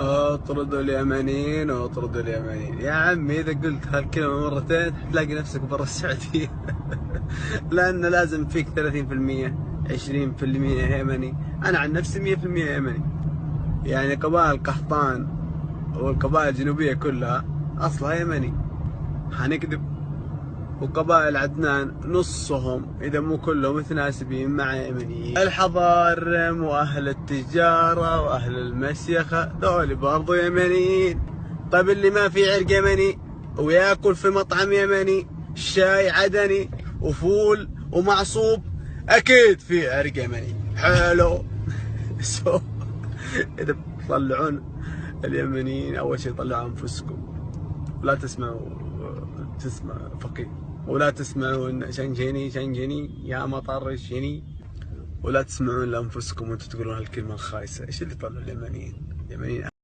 اطردوا اليمنيين واطردوا اليمنيين. يا عمي اذا قلت هالكلمة مرتين تلاقي نفسك برا السعودية. لان لازم فيك 30% 20% يمني. انا عن نفسي 100% يمني. يعني قبائل قحطان والقبائل الجنوبية كلها اصلها يمني، حنكذب؟ وقبائل عدنان نصهم إذا مو كلهم متناسبين مع يمنيين. الحضارم وأهل التجارة وأهل المسيخة ذولي برضو يمنيين. طيب اللي ما في عرق يمني وياكل في مطعم يمني شاي عدني وفول ومعصوب أكيد في عرق يمني. حلو. إذا تطلعون اليمنيين أول شيء طلعوا أنفسكم، ولا تسمع فقيه، ولا تسمعون شنجيني شنجيني يا مطر الشني، ولا تسمعون لأنفسكم وانتم تقولون هالكلمة الخايسة. ايش اللي طلعوا اليمنيين؟